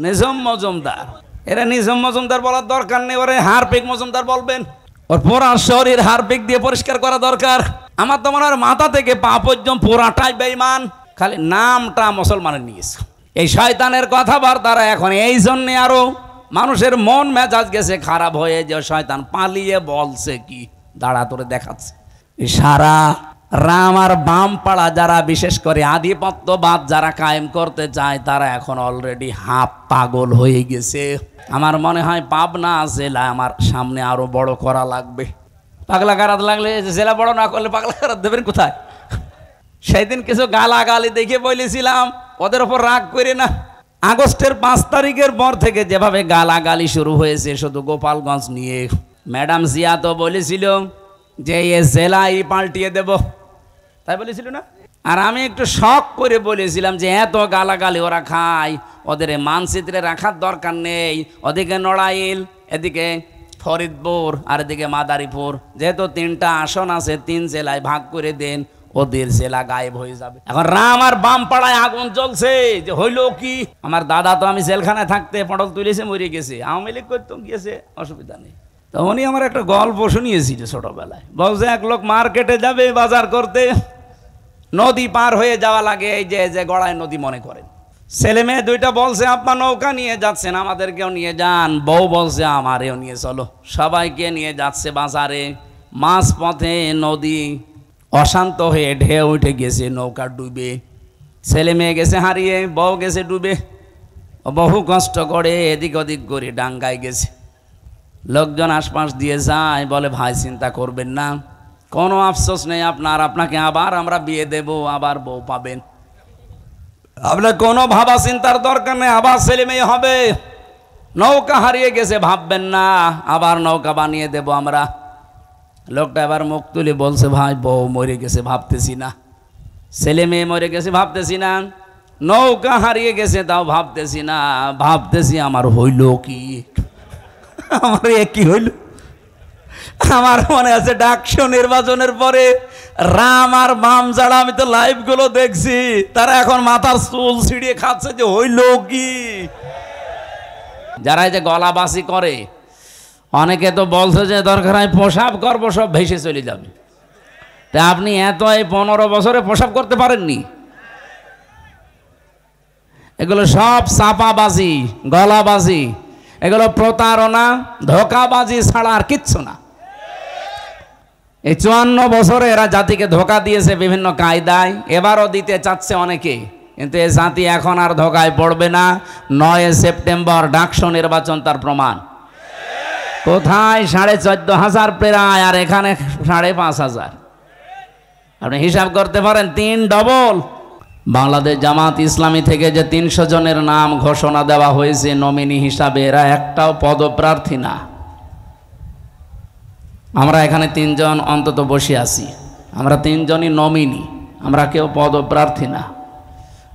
নিজাম মজুমদার। এরা নিজাম মজুমদার বলার দরকার নেই, ওরে হারপিক মজুমদার বলবেন। ওর পুরা শরীর হারপিক দিয়ে পরিষ্কার করা দরকার। আমার তো মনে হয় মাথা থেকে পা পর্যন্ত পুরাটাই বেঈমান, খালি নামটা মুসলমানের নিয়েছে। এই শয়তানের কথাবার্তারা এখন এই জন্যে আরো মানুষের মন মেজাজ গেছে খারাপ হয়ে, যে শয়তান পালিয়ে বলছে কি দাঁড়া তোরে দেখাচ্ছে। সারা রাম আর বাম পাড়া যারা বিশেষ করে আধিপত্যবাদ যারা কায়েম করতে চায় তারা এখন অলরেডি হাফ পাগল হয়ে গেছে। আমার মনে হয় পাবনা জেলা আমার সামনে আরো বড় করা লাগবে। পাগলা কারাত লাগলে জেলা বড় না করলে পাগলা কারাত দেবেন কোথায়? সেদিন কিছু গালাগালি দেখে বলেছিলাম, ওদের ওপর রাগ করে না। আগস্টের 5 তারিখের পর থেকে যেভাবে গালাগালি শুরু হয়েছে শুধু গোপালগঞ্জ নিয়ে, ম্যাডাম জিয়া তো বলেছিল যে এ জেলাই পাল্টিয়ে দেব, তাই বলেছিল না? আর আমি একটু শখ করে বলেছিলাম যে এত গালাগালি ওরা খায়, ওদের মানচিত্রে রাখার দরকার নেই। ওদিকে নড়াইল, এদিকে ফরিদপুর আর এদিকে মাদারীপুর, যেহেতু 3টা আসন আছে 3 জেলায় ভাগ করে দেন, ওদের জেলা গায়েব হয়ে যাবে। এখন রাম আর বাম পাড়ায় আগুন জ্বলছে, যে হইল কি? আমার দাদা তো আমি জেলখানায় থাকতে পটল তুলেছে, মরে গেছে, আওয়ামী লীগ করতে গিয়েছে, অসুবিধা নেই। তো উনি আমার একটা গল্প শুনিয়েছিল ছোটবেলায়, বলছে এক লোক মার্কেটে যাবে বাজার করতে, নদী পার হয়ে যাওয়া লাগে, এই যে গড়ায় নদী মনে করেন। ছেলে মেয়ে 2টা বলছে আব্বা নৌকা নিয়ে যাচ্ছেন, আমাদেরকেও নিয়ে যান। বউ বলছে আমারেও নিয়ে চলো। সবাইকে নিয়ে যাচ্ছে বাজারে। মাঝ পথে নদী অশান্ত হয়ে ঢেউ উঠে গেছে, নৌকা ডুবে। ছেলে মেয়ে গেছে হারিয়ে, বউ গেছে ডুবে। বহু কষ্ট করে এদিক ওদিক করে ডাঙ্গায় গেছে। লোকজন আশপাশ দিয়ে যায়, বলে ভাই চিন্তা করবেন না, কোনো আফসোস নেই আপনার, আপনাকে আবার আমরা বিয়ে দেব, আবার বউ পাবেন, আপনার কোনো ভাবা চিন্তার দরকার নেই, আবার ছেলে মেয়ে হবে। নৌকা হারিয়ে গেছে ভাববেন না, আবার নৌকা বানিয়ে দেব আমরা। লোকটা এবার মুখ তুলে বলছে ভাই বউ মরে গেছে ভাবতেছি না, ছেলে মেয়ে মরে গেছে ভাবতেছি না, নৌকা হারিয়ে গেছে তাও ভাবতেছি না, ভাবতেছি আমার হইল কি, আমার কি হইল। আমার মনে আছে ডাকসু নির্বাচনের পরে রাম আর বাম যারা, আমি তো লাইভ গুলো দেখছি, তারা এখন মাথার চুল ছিঁড়িয়ে খাচ্ছে যে হইল কি। যারা এই যে গলাবাসি করে, অনেকে তো বলছে যে দরকার হয় প্রসাব করবো, সব ভেসে চলে যাবে। তা আপনি এত এই 15 বছরে প্রসাব করতে পারেননি? এগুলো সব চাপাবাজি, গলাবাজি, এগুলো প্রতারণা, ধোকাবাজি ছাড়া আর কিচ্ছু না। এই 54 বছরে এরা জাতিকে ধোকা দিয়েছে বিভিন্ন কায়দায়, এবারও দিতে চাচ্ছে অনেকে, কিন্তু এই জাতি এখন আর ধোকায় পড়বে না। 9 সেপ্টেম্বর ডাকসু নির্বাচন তার প্রমাণ। কোথায় 14,500 প্রায়, আর এখানে 5,500। আপনি হিসাব করতে পারেন 3 ডবল। বাংলাদেশ জামাত ইসলামী থেকে যে 300 জনের নাম ঘোষণা দেওয়া হয়েছে নমিনি হিসাবে, এরা একটাও পদপ্রার্থী না। আমরা এখানে 3 জন অন্তত বসে আছি, আমরা 3 জনই নমিনি, আমরা কেউ পদপ্রার্থী না।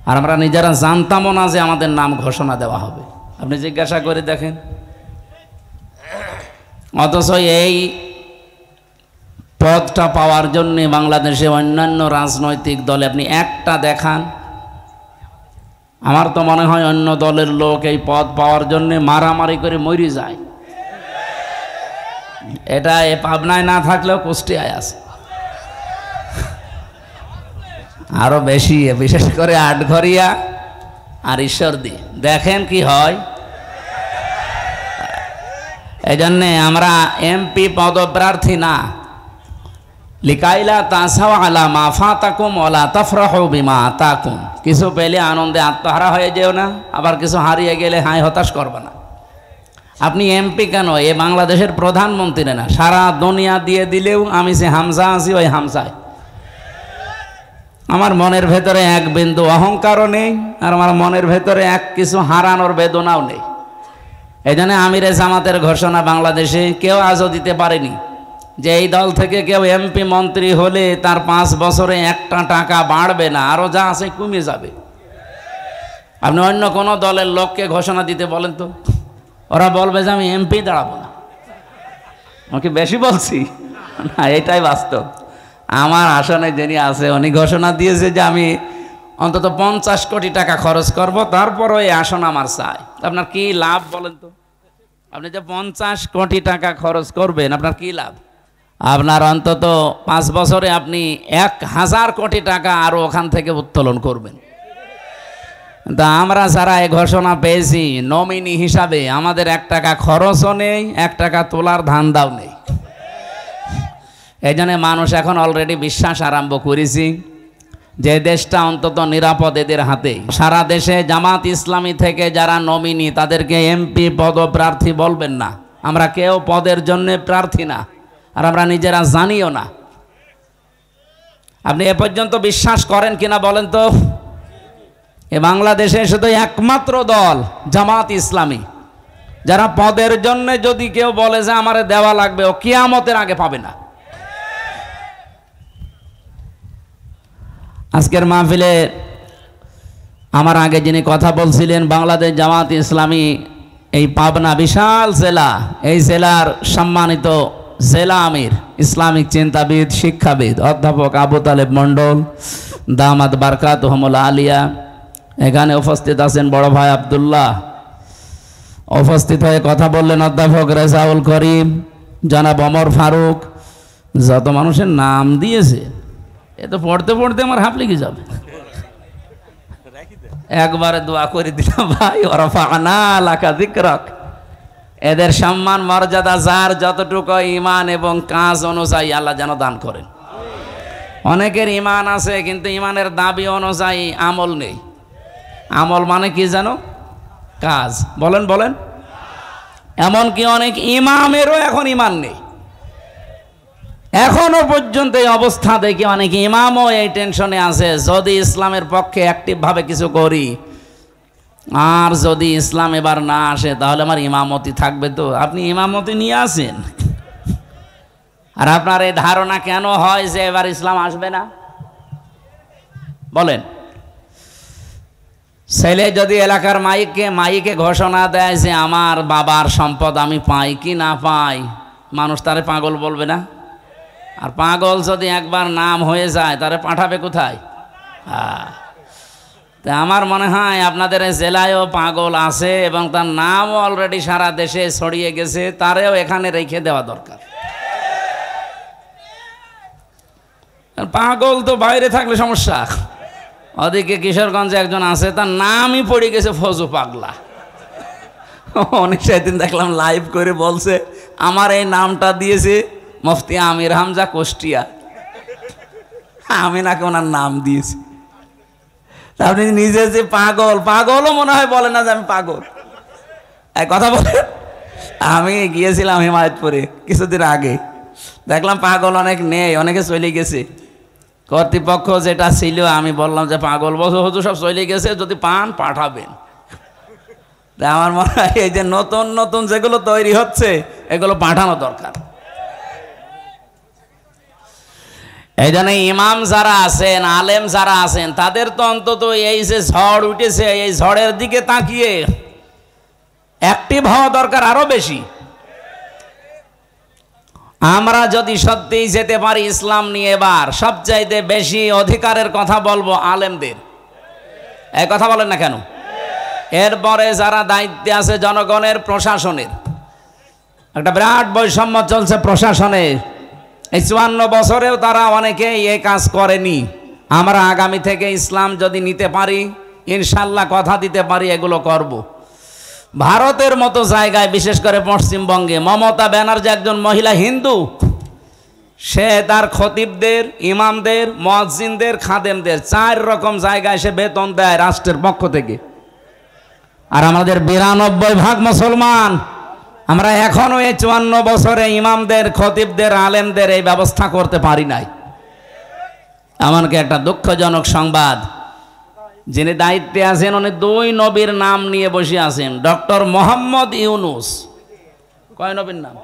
আর আমরা নিজেরা জানতামও না যে আমাদের নাম ঘোষণা দেওয়া হবে। আপনি জিজ্ঞাসা করে দেখেন। অথচ এই পদটা পাওয়ার জন্য বাংলাদেশে অন্যান্য রাজনৈতিক দলে আপনি একটা দেখান, আমার তো মনে হয় অন্য দলের লোক এই পদ পাওয়ার জন্য মারামারি করে মরে যায়। এটা এ পাবনায় না থাকলেও কুষ্টিয়ায় আছে, আরো বেশি, বিশেষ করে আটঘরিয়া আর ঈশ্বরদী। দেখেন কি হয়। এই জন্যে আমরা এমপি পদপ্রার্থী না। লিকাইলা তাসাও আলা মা ফাতাকুম ওয়ালা তাফরাহু বিমা আতাকুম। কিছু পেলে আনন্দে আত্মহারা হয়ে যেও না, আবার কিছু হারিয়ে গেলে হাই হতাশ করবে না। আপনি এমপি কেন, এ বাংলাদেশের প্রধানমন্ত্রী না, সারা দুনিয়া দিয়ে দিলেও আমি যে হামজা আছি ওই হামজায়। আমার মনের ভেতরে এক বিন্দু অহংকারও নেই, আর আমার মনের ভেতরে এক কিছু হারানোর বেদনাও নেই। এই জন্য আমিরে জামাতের ঘোষণা বাংলাদেশে কেউ আজও দিতে পারেনি যে এই দল থেকে কেউ এমপি মন্ত্রী হলে তার 5 বছরে 1টা টাকা বাড়বে না, আরো যা আছে কমে যাবে। আপনি অন্য কোনো দলের লোককে ঘোষণা দিতে বলেন তো, ওরা বলবে যে আমি এমপি দাঁড়াবো না। আমাকে বেশি বলছি না, এটাই বাস্তব। আমার আসনে যিনি আছে উনি ঘোষণা দিয়েছে যে আমি অন্তত 50 কোটি টাকা খরচ করব, তারপরও এই আসন আমার চাই। আপনার কি লাভ বলেন তো? আপনি যে 50 কোটি টাকা খরচ করবেন, আপনার কি লাভ? আপনার অন্তত 5 বছরে আপনি 1000 কোটি টাকা আরো ওখান থেকে উত্তোলন করবেন। তা আমরা যারা এই ঘোষণা পেয়েছি নমিনি হিসাবে, আমাদের 1 টাকা খরচও নেই, 1 টাকা তোলার ধান্দাও নেই। এই জন্য মানুষ এখন অলরেডি বিশ্বাস আরম্ভ করেছি যে দেশটা অন্তত নিরাপদ এদের হাতে। সারা দেশে জামাত ইসলামী থেকে যারা নমিনি তাদেরকে এমপি পদপ্রার্থী বলবেন না। আমরা কেউ পদের জন্য প্রার্থী না, আর আমরা নিজেরা জানিও না। আপনি এ পর্যন্ত বিশ্বাস করেন কিনা বলেন তো? এ বাংলাদেশে শুধু একমাত্র দল জামাত ইসলামী, যারা পদের জন্য যদি কেউ বলে যে আমারে দেওয়া লাগবে, ও কিয়ামতের আগে পাবে না। আজকের মাহফিলে আমার আগে যিনি কথা বলছিলেন, বাংলাদেশ জামাত ইসলামী এই পাবনা বিশাল জেলা, এই জেলার সম্মানিত জেলা আমির, ইসলামিক চিন্তাবিদ, শিক্ষাবিদ অধ্যাপক আবু তালেব মন্ডল দামাত বারকাতুহুমুল আলিয়া, এখানে উপস্থিত আছেন বড় ভাই আব্দুল্লাহ, উপস্থিত হয়ে কথা বললেন অধ্যাপক রেজাউল করিম, জনাব ওমর ফারুক। যত মানুষের নাম দিয়েছে এ তো পড়তে পড়তে আমার হাঁপ লেগে যাবে। একবারে দোয়া করে দিলাম ভাই, ওরফানা লাকা যিকরাক। এদের সম্মান মর্যাদা যার যতটুকু ইমান এবং কাজ অনুযায়ী আল্লাহ যেন দান করেন। অনেকের ইমান আছে কিন্তু ইমানের দাবি অনুযায়ী আমল নেই। আমল মানে কি জানো? কাজ। বলেন বলেন। এমনকি অনেক ইমামেরও এখন ইমান নেই। এখনো পর্যন্ত এই অবস্থা দেখে অনেক ইমামও এই টেনশনে আছে, যদি ইসলামের পক্ষে অ্যাক্টিভ ভাবে কিছু করি, আর যদি ইসলাম এবার না আসে তাহলে আমার ইমামতি থাকবে তো? আপনি ইমামতি নিয়ে আসেন, আর আপনার এই ধারণা কেন হয় যে এবার ইসলাম আসবে না? বলেন। ছেলে যদি এলাকার মাইকে ঘোষণা দেয় যে আমার বাবার সম্পদ আমি পাই কি না পাই, মানুষ তারে পাগল বলবে না? আর পাগল যদি একবার নাম হয়ে যায় তারে পাঠাবে কোথায়? তা আমার মনে হয় আপনাদের জেলায়ও পাগল আছে এবং তার নামও অলরেডি সারা দেশে ছড়িয়ে গেছে, তারেও এখানে রেখে দেওয়া দরকার। পাগল তো বাইরে থাকলে সমস্যা। ওদিকে কিশোরগঞ্জে একজন আছে, তার নামই পড়ে গেছে ফজু পাগলা। অনেক সেদিন দেখলাম লাইভ করে বলছে আমার এই নামটা দিয়েছে মুফতি আমির হামজা কুষ্টিয়া, আমি নাকি ওনার নাম দিয়েছি। আপনি নিজে যে পাগল, পাগলও মনে হয় বলে না যে আমি পাগল। এক কথা বলে, আমি গিয়েছিলাম হিমায়তপুরে কিছুদিন আগে, দেখলাম পাগল অনেক নেই, অনেকে চলে গেছে। কর্তৃপক্ষ যেটা ছিল আমি বললাম যে পাগল বছর হতো সব চলে গেছে, যদি পান পাঠাবেন। তা আমার মনে হয় এই যে নতুন নতুন যেগুলো তৈরি হচ্ছে এগুলো পাঠানো দরকার। এই জন্য ইমাম যারা আছেন, আলেম যারা আছেন, তাদের তো অন্তত এই যে ঝড় উঠেছে এই ঝড়ের দিকে তাকিয়ে অ্যাক্টিভ হওয়া দরকার আরো বেশি। আমরা যদি সত্যিই যেতে পারি ইসলাম নিয়ে, এবার সবচাইতে বেশি অধিকারের কথা বলবো আলেমদের। এই কথা বলেন না কেন? এরপরে যারা দায়িত্বে আছে জনগণের, প্রশাসনের, একটা বিরাট বৈষম্য চলছে প্রশাসনের। এই 54 বছরেও তারা অনেকেই এই কাজ করেনি। আমরা আগামী থেকে ইসলাম যদি নিতে পারি, ইনশাল্লাহ কথা দিতে পারি এগুলো করব। ভারতের মতো জায়গায়, বিশেষ করে পশ্চিমবঙ্গে, মমতা ব্যানার্জি একজন মহিলা হিন্দু, সে তার খতিবদের, ইমামদের, মুয়াজ্জিনদের, খাদেমদের 4 রকম জায়গায় সে বেতন দেয় রাষ্ট্রের পক্ষ থেকে। আর আমাদের 92% মুসলমান, আমরা এখনো এই 54 বছরে ইমামদের, খতিবদের, আলেমদের এই ব্যবস্থা করতে পারি নাই। এমনকি একটা দুঃখজনক সংবাদ, যিনি দায়িত্বে আছেন উনি 2 নবীর নাম নিয়ে বসে আছেন। ডক্টর মোহাম্মদ ইউনুস, কয় নবীর নাম?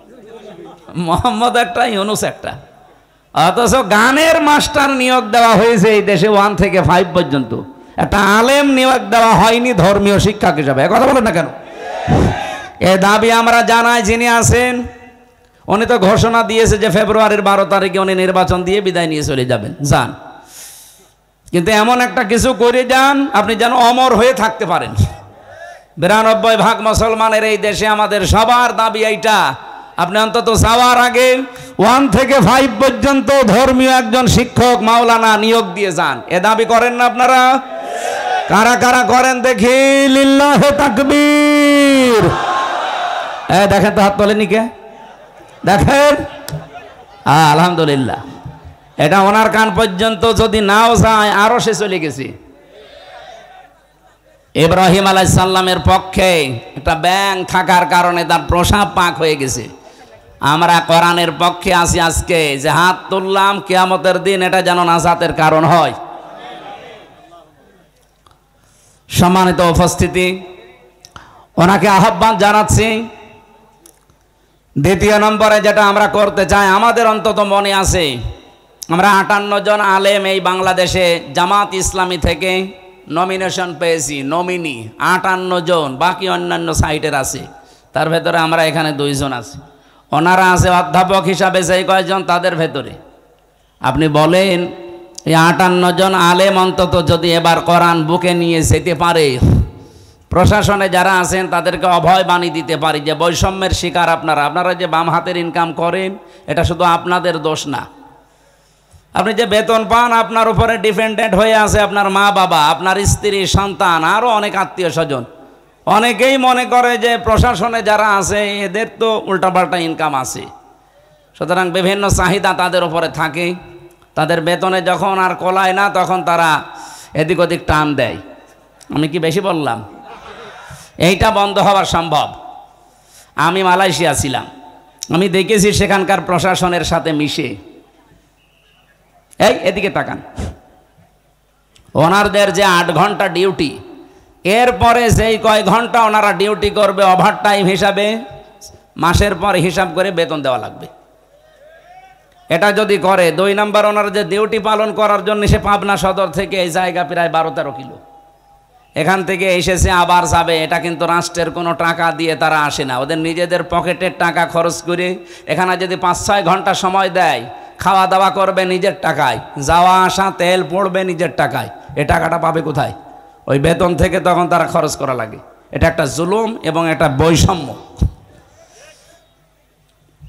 মোহাম্মদ একটা, ইউনুস একটা। অথচ গানের মাস্টার নিয়োগ দেওয়া হয়েছে এই দেশে 1 থেকে 5 পর্যন্ত। একটা আলেম নিয়োগ দেওয়া হয়নি ধর্মীয় শিক্ষক হিসাবে। কথা বলেন না কেন? এ দাবি আমরা জানাই। যিনি আছেন উনি তো ঘোষণা দিয়েছে যে ফেব্রুয়ারির 12 তারিখে উনি নির্বাচন দিয়ে বিদায় নিয়ে চলে যাবেন। যান, কিন্তু এমন একটা কিছু করে যান আপনি যেন অমর হয়ে থাকতে পারেন। 92% মুসলমানের এই দেশে আমাদের সবার দাবি এইটা। আপনি অন্তত যাওয়ার আগে 1 থেকে 5 পর্যন্ত ধর্মীয় একজন শিক্ষক মাওলানা নিয়োগ দিয়ে যান। এ দাবি করেন না আপনারা? কারা কারা করেন দেখি? লিল্লাহে তাকবীর। দেখেন তো, হাত তোলেনি কে? দেখেন, আলহামদুলিল্লাহ। এটা ওনার কান পর্যন্ত যদি নাও যায় আরো সে চলে গেছে। ইব্রাহিম আলাইহিস সালামের পক্ষে একটা ব্যাঙ থাকার কারণে তার প্রসাব পাক হয়ে গেছে। আমরা কোরআনের পক্ষে আছি আজকে, যে হাত তুললাম কিয়ামতের দিন এটা যেন নাজাতের কারণ হয়। সম্মানিত উপস্থিতি, ওনাকে আহ্বান জানাচ্ছি। দ্বিতীয় নম্বরে যেটা আমরা করতে চাই, আমাদের অন্তত মনে আছে আমরা 58 জন আলেম এই বাংলাদেশে জামাত ইসলামী থেকে নমিনেশন পেয়েছি, নমিনি 58 জন, বাকি অন্যান্য সাইটের আছে, তার ভেতরে আমরা এখানে 2 জন আছি। ওনারা আছে অধ্যাপক হিসাবে সেই কয়েকজন, তাদের ভেতরে আপনি বলেন এই 58 জন আলেম অন্তত যদি এবার কোরআন বুকে নিয়ে যেতে পারে, প্রশাসনে যারা আছেন তাদেরকে অভয় বাণী দিতে পারি যে বৈষম্যের শিকার আপনারা যে বাম হাতের ইনকাম করেন এটা শুধু আপনাদের দোষ না। আপনি যে বেতন পান আপনার উপরে ডিপেন্ডেন্ট হয়ে আছে আপনার মা বাবা, আপনার স্ত্রী, সন্তান, আরও অনেক আত্মীয় স্বজন। অনেকেই মনে করে যে প্রশাসনে যারা আছে এদের তো উল্টাপাল্টা ইনকাম আছে, সুতরাং বিভিন্ন চাহিদা তাদের উপরে থাকে। তাদের বেতনে যখন আর কোলায় না তখন তারা এদিক ওদিক টান দেয়। আমি কি বেশি বললাম? এইটা বন্ধ হওয়া সম্ভব। আমি মালয়েশিয়া ছিলাম, আমি দেখেছি সেখানকার প্রশাসনের সাথে মিশে। এদিকে তাকান, ওনারদের যে 8 ঘন্টা ডিউটি, এরপরে যেই কয় ঘন্টা ওনারা ডিউটি করবে ওভার টাইম হিসাবে মাসের পর হিসাব করে বেতন দেওয়া লাগবে। এটা যদি করে 2 নম্বর, ওনারা যে ডিউটি পালন করার জন্য সে পাবনা সদর থেকে এই জায়গা প্রায় 12-13 কিলো, এখান থেকে এসেছে আবার যাবে। এটা কিন্তু রাষ্ট্রের কোনো টাকা দিয়ে তারা আসে না, ওদের নিজেদের পকেটের টাকা খরচ করে। এখানে যদি 5-6 ঘন্টা সময় দেয়, খাওয়া দাওয়া করবে নিজের টাকায়, যাওয়া আসা তেল পড়বে নিজের টাকায়, এ টাকাটা পাবে কোথায়? ওই বেতন থেকে তখন তারা খরচ করা লাগে। এটা একটা জুলুম এবং এটা বৈষম্য।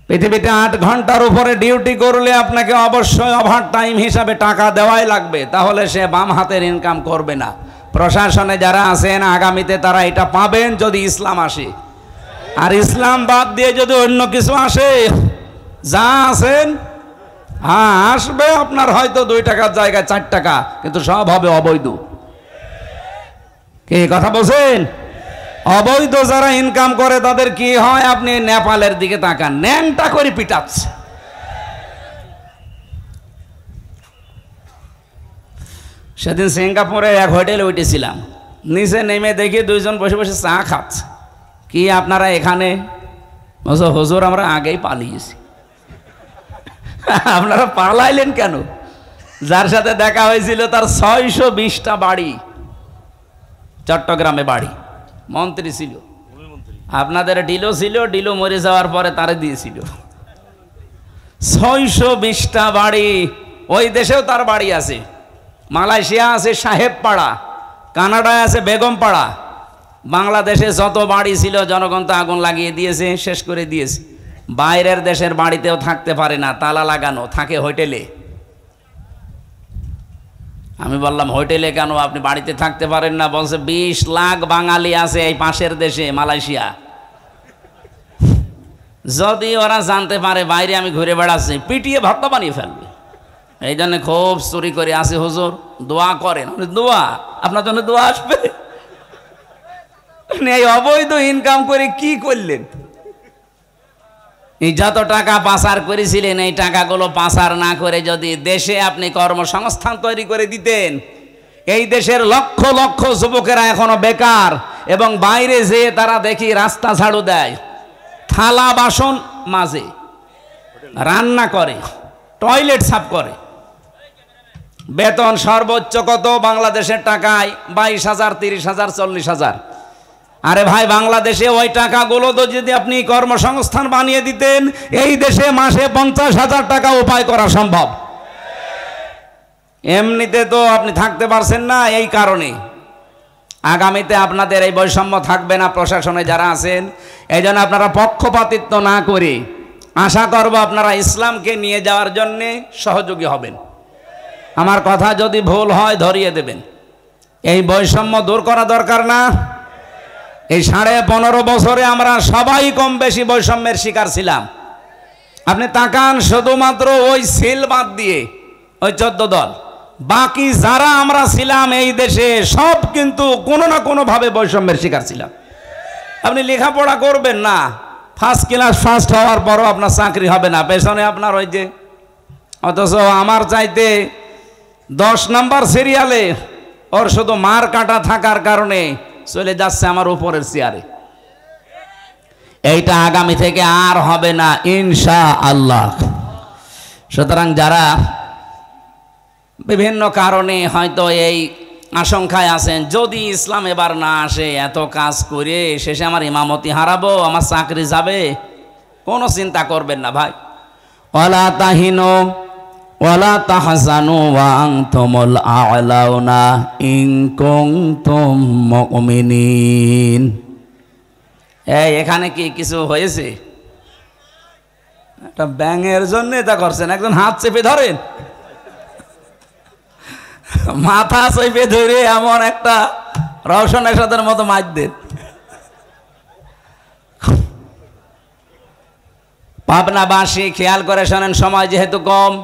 পৃথিবীতে 8 ঘন্টার উপরে ডিউটি করলে আপনাকে অবশ্যই ওভার টাইম হিসাবে টাকা দেওয়াই লাগবে, তাহলে সে বাম হাতের ইনকাম করবে না। প্রশাসনে যারা আছেন আগামীতে তারা এটা পাবেন যদি ইসলাম আসে। আর ইসলাম বাদ দিয়ে যদি অন্য কিছু আসে, যা আছেন হ্যাঁ আসবে, আপনার হয়তো 2 টাকার জায়গায় 4 টাকা, কিন্তু সব হবে অবৈধ। কি কথা বলছেন? অবৈধ যারা ইনকাম করে তাদের কি হয়? আপনি নেপালের দিকে তাকান, ন্যাংটা করে পিটাচ্ছে। সেদিন সিঙ্গাপুরে এক হোটেলে উঠেছিলাম, নিচে নেমে দেখি 2 জন বসে বসে চা খাচ্ছে। কি আপনারা এখানে? হুজুর আমরা আগেই পালিয়েছি। আপনারা পালাইলেন কেন? যার সাথে দেখা হয়েছিল তার 620টা বাড়ি, চট্টগ্রামে বাড়ি, মন্ত্রী ছিল। আপনাদের ডিলো ছিল, ডিলো মরে যাওয়ার পরে তারে দিয়েছিল। 620টা বাড়ি, ওই দেশেও তার বাড়ি আছে। মালয়েশিয়া আছে সাহেব পাড়া, কানাডায় আছে বেগম পাড়া। বাংলাদেশে যত বাড়ি ছিল জনগণ তো আগুন লাগিয়ে দিয়েছে, শেষ করে দিয়েছে। বাইরের দেশের বাড়িতেও থাকতে পারে না, তালা লাগানো, থাকে হোটেলে। আমি বললাম হোটেলে কেন, আপনি বাড়িতে থাকতে পারেন না? বলছে 20 লাখ বাঙালি আছে এই পাশের দেশে মালয়েশিয়া। যদি ওরা জানতে পারে বাইরে আমি ঘুরে বেড়াচ্ছি, পিটিয়ে ভাতটা বানিয়ে ফেলবে। এই জন্য খুব চুরি করে আসে। হুজুর দোয়া করেন। দোয়া? আপনার জন্য দোয়া আসবে? এই অবৈধ ইনকাম করে কি করলেন? এই যত টাকা পাচার করেছিলেন, এই টাকাগুলো পাচার না করে যদি দেশে আপনি কর্মসংস্থান তৈরি করে দিতেন, এই দেশের লক্ষ লক্ষ যুবকেরা এখনো বেকার এবং বাইরে যেয়ে তারা দেখি রাস্তা ঝাড়ু দেয়, থালা বাসন মাজে, রান্না করে, টয়লেট সাফ করে। বেতন সর্বোচ্চ কত বাংলাদেশের টাকায়? 22,000, 30,000, 40,000। আরে ভাই, বাংলাদেশে ওই টাকাগুলো তো যদি আপনি কর্মসংস্থান বানিয়ে দিতেন, এই দেশে মাসে 50,000 টাকা উপায় করা সম্ভব। এমনিতে তো আপনি থাকতে পারছেন না, এই কারণে আগামীতে আপনাদের এই বৈষম্য থাকবে না প্রশাসনে যারা আছেন। এই জন্য আপনারা পক্ষপাতিত্ব না করে আশা করব আপনারা ইসলামকে নিয়ে যাওয়ার জন্যে সহযোগী হবেন। আমার কথা যদি ভুল হয় ধরিয়ে দেবেন। এই বৈষম্য দূর করা দরকার না? এই 15.5 বছরে আমরা সবাই কম বেশি বৈষম্যের শিকার ছিলাম। আপনি তাকান, শুধুমাত্র ওই সিল বাদ দিয়ে ওই 14 দল, বাকি যারা আমরা ছিলাম এই দেশে সব কিন্তু কোনো না কোনো ভাবে বৈষম্যের শিকার ছিলাম। আপনি লেখাপড়া করবেন না, ফার্স্ট ক্লাস ফার্স্ট হওয়ার পরও আপনার চাকরি হবে না, পেছনে আপনার ওই যে, অথচ আমার চাইতে 10 নাম্বার সিরিয়ালে ওর শুধু মার কাটা থাকার কারণে চলে যাচ্ছে আমার উপরের চেয়ারে। এইটা আগামী থেকে আর হবে না ইনশাআল্লাহ। সুতরাং যারা বিভিন্ন কারণে হয়তো এই আশঙ্কায় আছেন, যদি ইসলাম এবার না আসে, এত কাজ করে শেষে আমার ইমামতি হারাবো, আমার চাকরি যাবে, কোনো চিন্তা করবেন না ভাই। ওয়ালা তাহিনু ওয়ালা তাহজানু ওয়া আনতুমুল আ'লাউনা ইন কুনতুম মুমিনিন। এখানে কি কিছু হয়েছে? একটা ব্যাঙের জন্য এটা করছেন, একজন হাত চেপে ধরেন, মাথা চেপে ধরে এমন একটা রওশন এরশাদের মতো মাছ দেন। পাবনাবাসী খেয়াল করে শোনেন, সময় যেহেতু কম।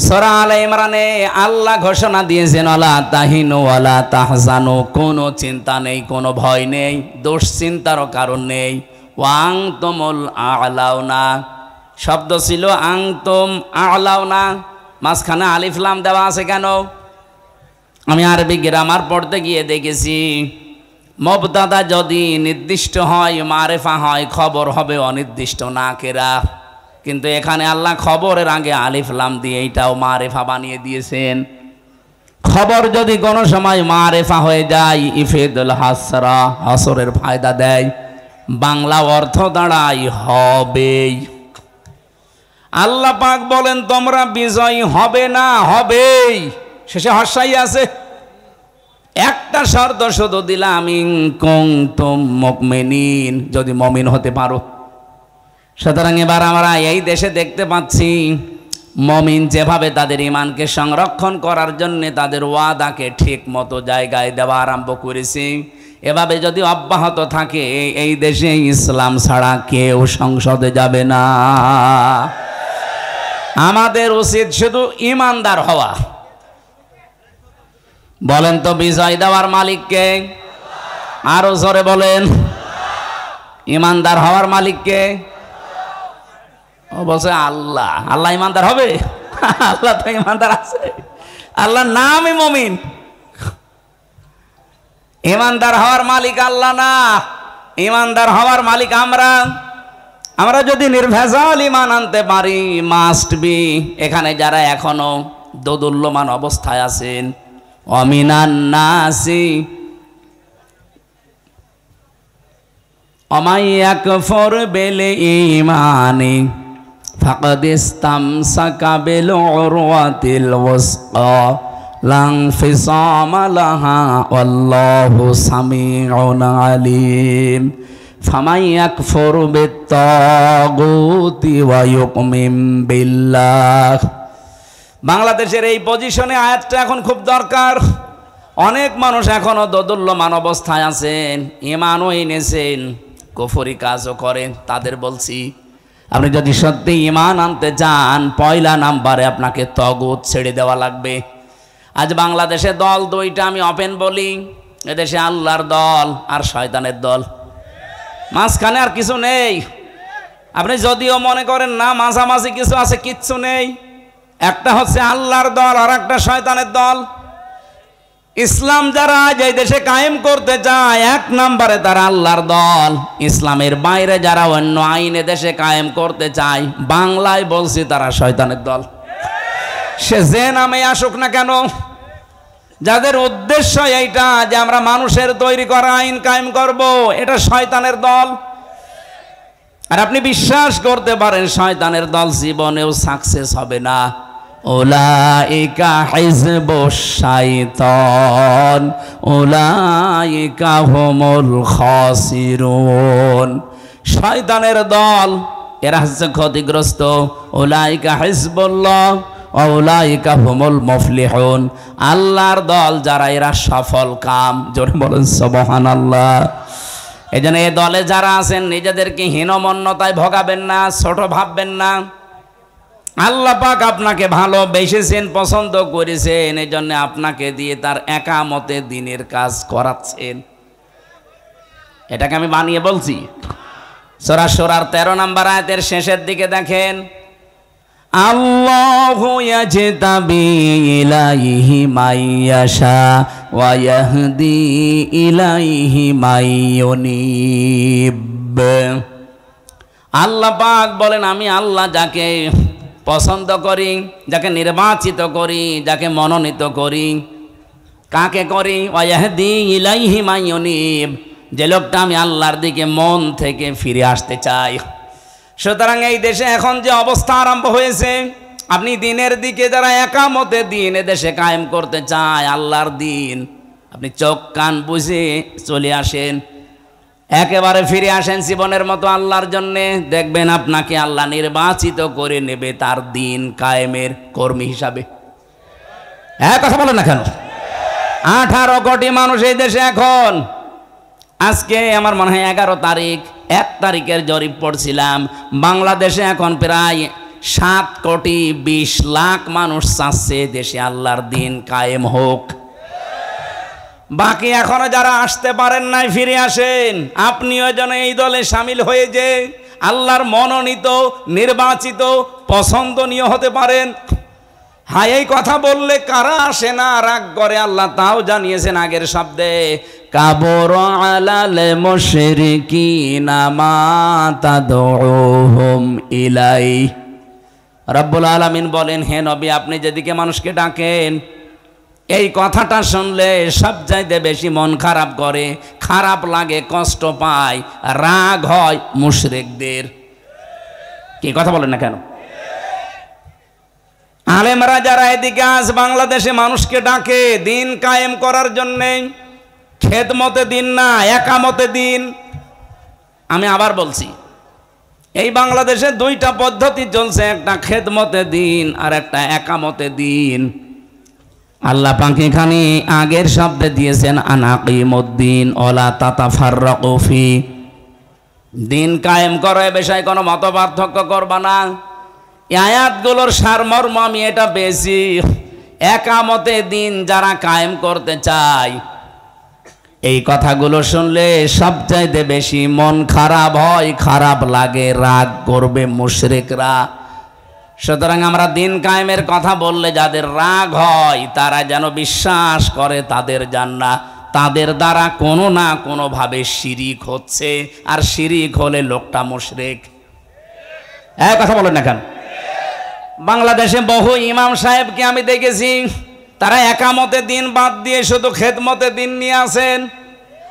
সূরা আলে ইমরানে আল্লাহ ঘোষণা দিয়েছেন ওয়ালা তাহিনু ওয়ালা তাহজানু, কোনো চিন্তা নেই, কোনো ভয় নেই, দুশ্চিন্তারও কারণ নেই। ওয়া আনতুমুল আ'লাউনা, শব্দ ছিল আনতুম আ'লাউনা, মাঝখানে আলিফ লাম দেওয়া আছে কেন? আমি আরবি গ্রামার পড়তে গিয়ে দেখেছি, মুবতাদা যদি নির্দিষ্ট হয়, মারেফা হয়, খবর হবে অনির্দিষ্ট নাকেরা। কিন্তু এখানে আল্লাহ খবরের আগে আলিফ লাম দিয়ে এইটাও মারেফা বানিয়ে দিয়েছেন। খবর যদি কোনো সময় মারেফা হয়ে যায়, ইফেদুল হাসরা, হাসরের ফায়দা দেয়, বাংলা অর্থ দাঁড়ায় হবেই। আল্লাহ পাক বলেন তোমরা বিজয়ী হবে না, হবেই। শেষে হর্ষাই আছে। একটা শর্ত শুধু দিলাম, ইন কুনতুম মুমিনিন, যদি মুমিন হতে পারো। সুতরাং এবার আমরা এই দেশে দেখতে পাচ্ছি মুমিন যেভাবে তাদের ঈমানকে সংরক্ষণ করার জন্য তাদের ওয়াদাকে ঠিক মতো জায়গায় দেওয়া আরম্ভ করেছে, এভাবে যদি অব্যাহত থাকে এই দেশে ইসলাম ছাড়া কেউ সংসদে যাবে না। আমাদের উচিত শুধু ঈমানদার হওয়া। বলেন তো বিজয় দেওয়ার মালিককে? আরো জোরে বলেন। ঈমানদার হওয়ার মালিককে? ও বলছে আল্লাহ। আল্লাহ ঈমানদার হবে? আল্লাহ তো ঈমানদার আছে, আল্লাহর নামই মুমিন। ঈমানদার হওয়ার মালিক আল্লাহ না, ঈমানদার হওয়ার মালিক আমরা। আমরা যদি নির্ভেজাল ঈমান আনতে পারি, মাস্ট বি, এখানে যারা এখনো দোদুল্যমান অবস্থায় আছেন, অমিনান নাসি অমাই ইয়াকফুর বিল ঈমানি ফাকাদ ইসতামসাকা বিল উরওয়াতিল ওয়াসকা লা ইনফিসামা লাহা ওয়াল্লাহু সামিউন আলিম। ফামান ইয়াকফুর বিত-তাগুতি ওয়া ইউমিন বিল্লাহ। বাংলাদেশের এই পজিশনে আয়াতটা এখন খুব দরকার। অনেক মানুষ এখনো দোদুল্যমান অবস্থায় আছেন, ঈমানও এনেছেন, কুফরি কাজও করেন। তাদের বলছি, আপনি যদি সত্যি ঈমান আনতে চান, পয়লা নাম্বারে আপনাকে তাগুত ছেড়ে দেওয়া লাগবে। আজ বাংলাদেশে দল দুইটা, আমি ওপেন বলি, এদেশে আল্লাহর দল আর শয়তানের দল, মাঝখানে আর কিছু নেই। আপনি যদিও মনে করেন না মাঝামাঝি কিছু আছে, কিচ্ছু নেই। একটা হচ্ছে আল্লাহর দল আর একটা শয়তানের দল। ইসলাম যারা যে দেশে কায়েম করতে চায়, 1 নম্বরে তারা আল্লাহর দল। ইসলামের বাইরে যারা অন্য আইনে দেশে কায়েম করতে চায়, বাংলায় বলছি তারা শয়তানের দল। সে যে নামে আসুক না কেন, যাদের উদ্দেশ্য এইটা যে আমরা মানুষের তৈরি করা আইন কায়েম করব, এটা শয়তানের দল। আর আপনি বিশ্বাস করতে পারেন শয়তানের দল জীবনেও সাকসেস হবে না। উলাইকা হিজবুশ শাইতান উলাইকা হুমুল খাসিরুন। শয়তানের দল এরা হচ্ছে ক্ষতিগ্রস্ত। উলাইকা হিজবুল্লাহ উলাইকা হুমুল মুফলিহুন। আল্লাহর দল যারা এরা সফল কাম। জোরে বলেন সুবহানাল্লাহ। এই জন্য এই দলে যারা আছেন নিজেদেরকে হীনমন্যতায় ভোগাবেন না, ছোট ভাববেন না। আল্লাহ পাক আপনাকে ভালোবেসেছেন, পছন্দ করেছেন, এই জন্য আপনাকে দিয়ে তার একামতে দিনের কাজ করাচ্ছেন। এটাকে আমি বানিয়ে বলছি। সূরা সূরার 13 নম্বর আয়াতের শেষের দিকে দেখেন, আল্লাহু ইয়াজতাবি ইলাইহি মাইয়াশা ওয়া ইয়াহদি ইলাইহি মাইয়ুনিব। আল্লাহ পাক বলেন, আমি আল্লাহ যাকে পছন্দ করি, যাকে নির্বাচিত করি, যাকে মনোনীত করি। কাকে করি? ওয়া ইয়াহদি ইলাইহি মাইয়ুনিব, যে লোকটা আমি আল্লাহর দিকে মন থেকে ফিরে আসতে চাই। সুতরাং এই দেশে এখন যে অবস্থা আরম্ভ হয়েছে, আপনি দিনের দিকে যারা একামতে দিন এদেশে কায়েম করতে চায়, আল্লাহর দিন, আপনি চোখ কান বুঝে চলে আসেন, একেবারে ফিরে আসেন জীবনের মতো আল্লাহর জন্যে। দেখবেন আপনাকে আল্লাহ নির্বাচিত করে নেবে তার দিন কায়েমের কর্মী হিসাবে। হ্যাঁ, কথা বলেন না কেন? 18 কোটি মানুষ এই দেশে এখন। আজকে আমার মনে হয় 11 তারিখ, 1 তারিখের জরিপ পড়ছিলাম, বাংলাদেশে এখন প্রায় 7 কোটি 20 লাখ মানুষ চাচ্ছে দেশে আল্লাহর দিন কায়েম হোক। বাকি এখনো যারা আসতে পারেন নাই, ফিরে আসেন। আপনিও যেন এই দলে সামিল হয়ে যে আল্লাহর মনোনীত, নির্বাচিত, পছন্দনীয় হতে পারেন। হ্যাঁ, এই কথা বললে কারা আসে না, রাগ করে আল্লাহ তাও জানিয়েছেন আগের শব্দে, কাবর আলাল মুশরিকিনা মা তাদউহুম ইলাই। রব্বুল আলামিন বলেন, হে নবী, আপনি যেদিকে মানুষকে ডাকেন, এই কথাটা শুনলে সব চাইতে বেশি মন খারাপ করে, খারাপ লাগে, কষ্ট পায়, রাগ হয় মুশরিকদের। কি কথা বলেন না কেন? আলেমরা যারা এদিকে আজ বাংলাদেশে মানুষকে ডাকে দিন কায়েম করার জন্যে, খেদমতে দিন না, একামতে দিন। আমি আবার বলছি, এই বাংলাদেশে 2টা পদ্ধতি চলছে, একটা খেদমতে দিন আর একটা একামতে দিন। আল্লাহ পাক এখানে আগের শব্দে দিয়েছেন আনাকিমুদ্দিন ওয়ালা তাতাফাররাকু ফি। দিন কায়েম করার বিষয়ে কোনো মত পার্থক্য করবা না। এই আয়াতগুলোর সারমর্ম আমি এটা পেয়েছি, একামতে দিন যারা কায়েম করতে চায়, এই কথাগুলো শুনলে সবচাইতে বেশি মন খারাপ হয়, খারাপ লাগে, রাগ করবে মুশরিকরা। সুতরাং আমরা দিন কায়েমের কথা বললে যাদের রাগ হয়, তারা যেন বিশ্বাস করে তাদের জান্নাত, তাদের দ্বারা কোনো না কোনোভাবে শিরিক হচ্ছে, আর শিরিক হলে লোকটা মুশরিক। এক কথা বলেন না কেন? বাংলাদেশে বহু ইমাম সাহেবকে আমি দেখেছি, তারা একামতে দিন বাদ দিয়ে শুধু খেদমতে দিন নিয়ে আসেন।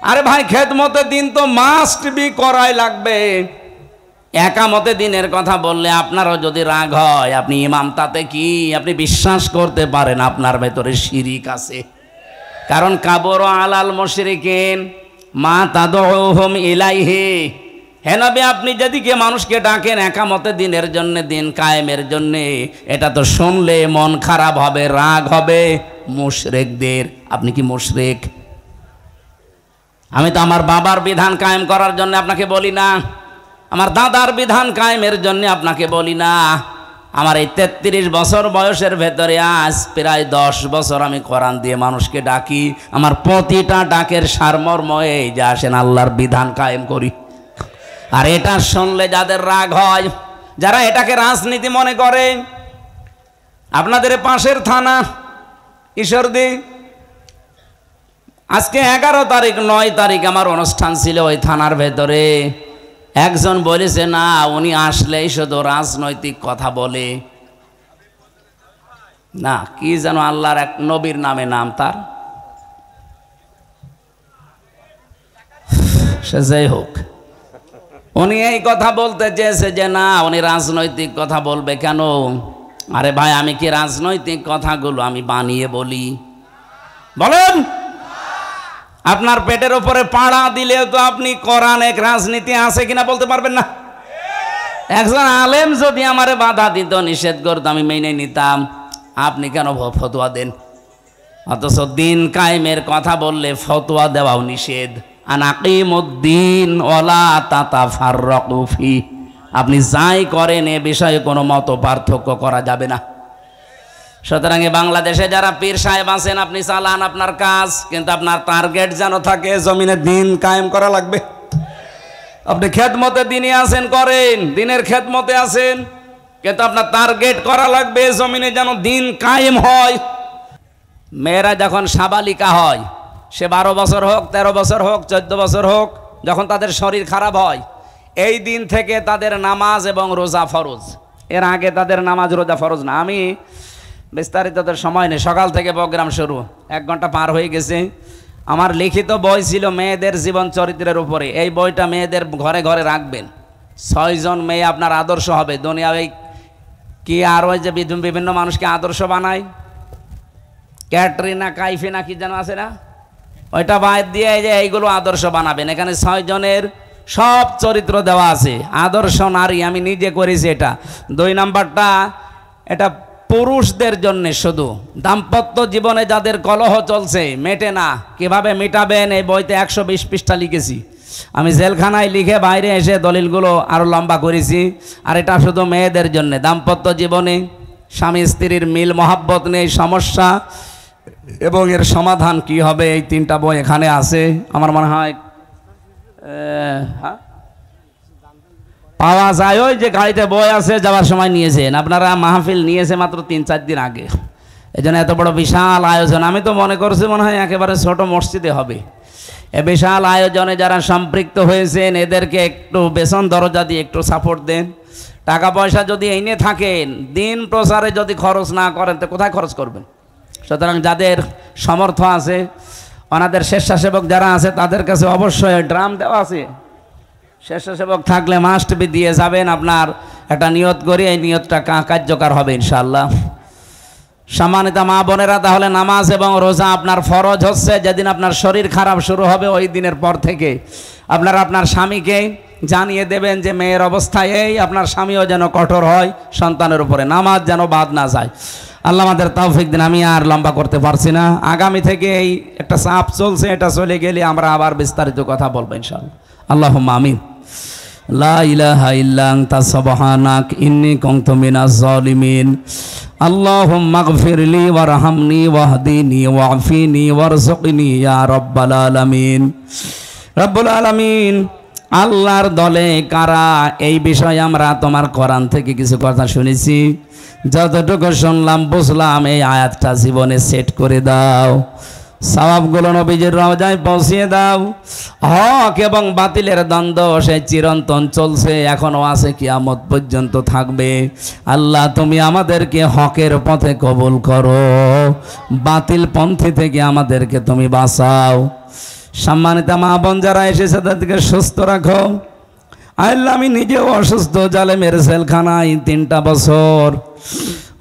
আরে ভাই, খেদমতে দিন তো মাস্ট বি করাই লাগবে। একামতে দিনের কথা বললে আপনারও যদি রাগ হয়, আপনি ইমাম, তাতে কি? আপনি বিশ্বাস করতে পারেন আপনার ভেতরে শিরিক আছে। কারণ কাবর আলাল মুশরিকিন মা তাদউহুম ইলাইহি। হে নবী, আপনি যেদিকে মানুষকে ডাকেন একামতে দিনের জন্য, দিন কায়েমের জন্য, এটা তো শুনলে মন খারাপ হবে, রাগ হবে মুশরিকদের। আপনি কি মুশরিক? আমি তো আমার বাবার বিধান কায়েম করার জন্য আপনাকে বলি না, আমার দাদার বিধান কায়েমের জন্য আপনাকে বলি না। আমার এই 33 বছর বয়সের ভেতরে আজ প্রায় 10 বছর আমি কোরআন দিয়ে মানুষকে ডাকি। আমার প্রতিটা ডাকের সারমর্ম এই যে আসেন আল্লাহর বিধান কায়েম করি। আর এটা শুনলে যাদের রাগ হয়, যারা এটাকে রাজনীতি মনে করে, আপনাদের পাশের থানা ঈশ্বরদী, আজকে 11 তারিখ 9 তারিখ আমার অনুষ্ঠান ছিল ওই থানার ভেতরে। একজন বলেছে, না উনি আসলেই শুধু রাজনৈতিক কথা বলে না, কি যেন আল্লাহর এক নবীর নামে নাম তার, সে যাই হোক, উনি এই কথা বলতে চেয়েছে যে না উনি রাজনৈতিক কথা বলবে কেন, আরে ভাই, আমি কি রাজনৈতিক কথাগুলো আমি বানিয়ে বলি? বলেন। আপনার পেটের উপরে পাড়া দিলে তো আপনি কোরআন এক রাজনীতি আছে কিনা বলতে পারবেন না। একজন আলেম যদি আমারে বাধা দিত, নিষেধ করতো, আমি মেনে নিতাম। আপনি কেন ফতোয়া দেন? অথচ দিন কায়েমের কথা বললে ফতোয়া দেওয়াও নিষেধ। আনাকিমুদ্দিন ওয়ালা তাতাফাররাকু ফি। আপনি যাই করেন এ বিষয়ে কোনো মত পার্থক্য করা যাবে না। সুতরাং বাংলাদেশে যারা পীর সাহেব আছেন, আপনি চালান আপনার কাজ, কিন্তু আপনার টার্গেট যেন থাকে জমিনে দিন কায়েম করা লাগবে। আপনি খেদমতে দিনই আছেন, করেন, দিনের খেদমতে আছেন, কিন্তু আপনার টার্গেট করা লাগবে জমিনে যেন দিন কায়েম হয়। মেয়েরা যখন সাবালিকা হয়, সে 12 বছর হোক, 13 বছর হোক, 14 বছর হোক, যখন তাদের শরীর খারাপ হয়, এই দিন থেকে তাদের নামাজ এবং রোজা ফরজ। এর আগে তাদের নামাজ রোজা ফরজ না। আমি বিস্তারিত সময় নেই, সকাল থেকে প্রোগ্রাম শুরু, 1 ঘন্টা পার হয়ে গেছে। আমার লিখিত বই ছিল মেয়েদের জীবন চরিত্রের উপরে। এই বইটা মেয়েদের ঘরে ঘরে রাখবেন। 6 জন মেয়ে আপনার আদর্শ হবে দুনিয়ায়। কি আর ওই যে বিভিন্ন মানুষকে আদর্শ বানায়, ক্যাটরিনা কাইফিনা কি যেন আছে না, ওইটা বাদ দিয়ে যে এইগুলো আদর্শ বানাবেন। এখানে 6 জনের সব চরিত্র দেওয়া আছে। আদর্শ নারী আমি নিজে করেছি এটা। 2 নাম্বারটা এটা পুরুষদের জন্য, শুধু দাম্পত্য জীবনে যাদের কলহ চলছে, মেটে না, কিভাবে মেটাবেন এই বইতে 120 পৃষ্ঠা লিখেছি। আমি জেলখানায় লিখে বাইরে এসে দলিলগুলো আরো লম্বা করেছি। আর এটা শুধু মেয়েদের জন্য। দাম্পত্য জীবনে স্বামী স্ত্রীর মিল মহাব্বত নেই, সমস্যা এবং এর সমাধান কি হবে, এই 3টা বই এখানে আছে। আমার মনে হয় পাওয়া যায়, ওই যে গাড়িতে বই আছে, যাওয়ার সময় নিয়েছেন আপনারা। মাহফিল নিয়েছে মাত্র 3-4 দিন আগে, এই জন্য এত বড় বিশাল আয়োজন। আমি তো মনে করছি মনে হয় একেবারে ছোট মসজিদে হবে। এ বিশাল আয়োজনে যারা সম্পৃক্ত হয়েছেন এদেরকে একটু বেতন দরজা দিয়ে একটু সাপোর্ট দেন। টাকা পয়সা যদি এনে থাকেন, দিন প্রচারে যদি খরচ না করেন তো কোথায় খরচ করবেন? সুতরাং যাদের সমর্থ আছে, ওনাদের স্বেচ্ছাসেবক যারা আছে, তাদের কাছে অবশ্যই ড্রাম দেওয়া আছে। স্বেচ্ছাসেবক থাকলে মাস্ট বি দিয়ে যাবেন। আপনার একটা নিয়ত করি, এই নিয়তটা কার্যকর হবে ইনশাআল্লাহ। সম্মানিত মা বোনেরা, তাহলে নামাজ এবং রোজা আপনার ফরজ হচ্ছে যেদিন আপনার শরীর খারাপ শুরু হবে, ওই দিনের পর থেকে আপনারা আপনার স্বামীকে জানিয়ে দেবেন যে মেয়ের অবস্থা এই, আপনার স্বামীও যেন কঠোর হয় সন্তানের উপরে, নামাজ যেন বাদ না যায়। আল্লাহ আমাদের তৌফিক দিন। আমি আর লম্বা করতে পারছি না। আগামী থেকে এই একটা চাপ চলছে, এটা চলে গেলে আমরা আবার বিস্তারিত কথা বলবো ইনশাআল্লাহ। আল্লাহুম্মা আমিন। লা ইলাহা ইল্লা আনতা সুবহানাক ইন্নী কুনতু মিনাজ জালিমিন। আল্লাহুম্মা গফিরলি ওয়ারহামনি ওয়াহদিনি ওয়াফিনি ওয়ারযুকনি ইয়া রাব্বাল আলামিন। রব্বুল আলামিন, আল্লাহর দলে কারা, এই বিষয়ে আমরা তোমার কোরআন থেকে কিছু কথা শুনেছি। যতটুকু শুনলাম বুঝলাম, এই আয়াতটা জীবনে সেট করে দাও। সওয়াবগুলো নবীজির রওজায় পৌঁছিয়ে দাও। হক এবং বাতিলের দ্বন্দ্ব সে চিরন্তন চলছে, এখনো আছে, কিয়ামত পর্যন্ত থাকবে। আল্লাহ, তুমি আমাদেরকে হকের পথে কবুল করো, বাতিল পন্থী থেকে আমাদেরকে তুমি বাঁচাও। সম্মানিত মা বোন যারা এসেছে তাদেরকে সুস্থ রাখো। আল্লাহ, আমি নিজেও অসুস্থ, জালেমের জেলখানায় 3টা বছর।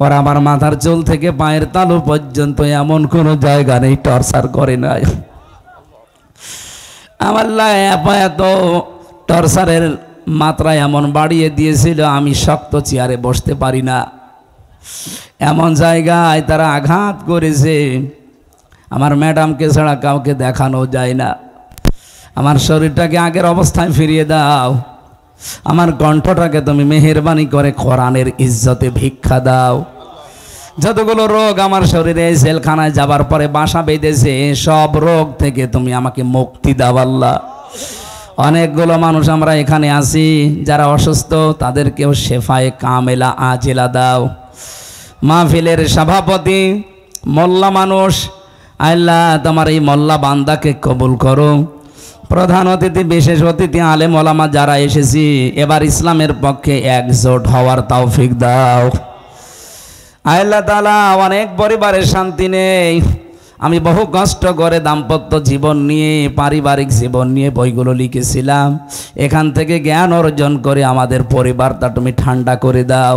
ওরা আমার মাথার চুল থেকে পায়ের তালু পর্যন্ত এমন কোনো জায়গা নেই টর্চার করে নাই। আমার এত টর্চারের মাত্রা এমন বাড়িয়ে দিয়েছিল, আমি শক্ত চেয়ারে বসতে পারি না। এমন জায়গায় তারা আঘাত করেছে, আমার ম্যাডামকে ছাড়া কাউকে দেখানো যায় না। আমার শরীরটাকে আগের অবস্থায় ফিরিয়ে দাও। আমার কণ্ঠটাকে তুমি মেহেরবানি করে কোরআনের ইজ্জতে ভিক্ষা দাও। যতগুলো রোগ আমার শরীরে জেলখানায় যাবার পরে বাসা বেঁধেছে, সব রোগ থেকে তুমি আমাকে মুক্তি দাও আল্লাহ। অনেকগুলো মানুষ আমরা এখানে আছি যারা অসুস্থ, তাদেরকেও শেফায়ে কামেলা আজেলা দাও। মাহফিলের সভাপতি মোল্লা মানুষ, আল্লাহ তোমার এই মোল্লা বান্দাকে কবুল করো। প্রধান অতিথি, বিশেষ অতিথি, আলেম ওলামা যারা এসেছি, এবার ইসলামের পক্ষে একজোট হওয়ার তৌফিক দাও। আল্লাহ তাআলা, অনেক পরিবারের শান্তি নেই। আমি বহু কষ্ট করে দাম্পত্য জীবন নিয়ে, পারিবারিক জীবন নিয়ে বইগুলো লিখেছিলাম। এখান থেকে জ্ঞান অর্জন করে আমাদের পরিবারটা তুমি ঠান্ডা করে দাও।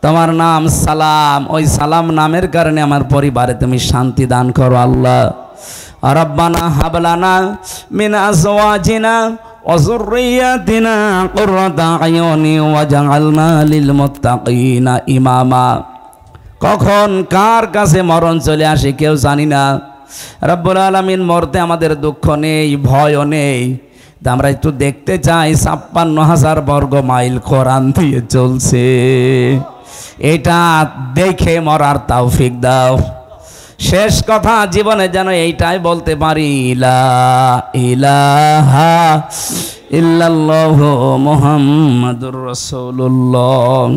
তোমার নাম সালাম, ওই সালাম নামের কারণে আমার পরিবারে তুমি শান্তি দান করো আল্লাহ। রব্বানা হাবলানা মিন আজওয়াজিনা ওয়া যুররিয়াতিনা কুররাতা আয়ুনি ওয়াজআলনা লিল মুত্তাকিনা ইমামা। কখন কার কাছে মরণ চলে আসে কেউ জানি না। রব্বুল আলামিন, মরতে আমাদের দুঃখ নেই, ভয়ও নেই। আমরা একটু দেখতে চাই ৫৬,০০০ বর্গ মাইল কোরআন দিয়ে চলছে, এটা দেখে মরার তৌফিক দাও। শেষ কথা জীবনে যেন এইটাই বলতে পারি, লা ইলাহা ইল্লাল্লাহু মুহাম্মাদুর রাসূলুল্লাহ।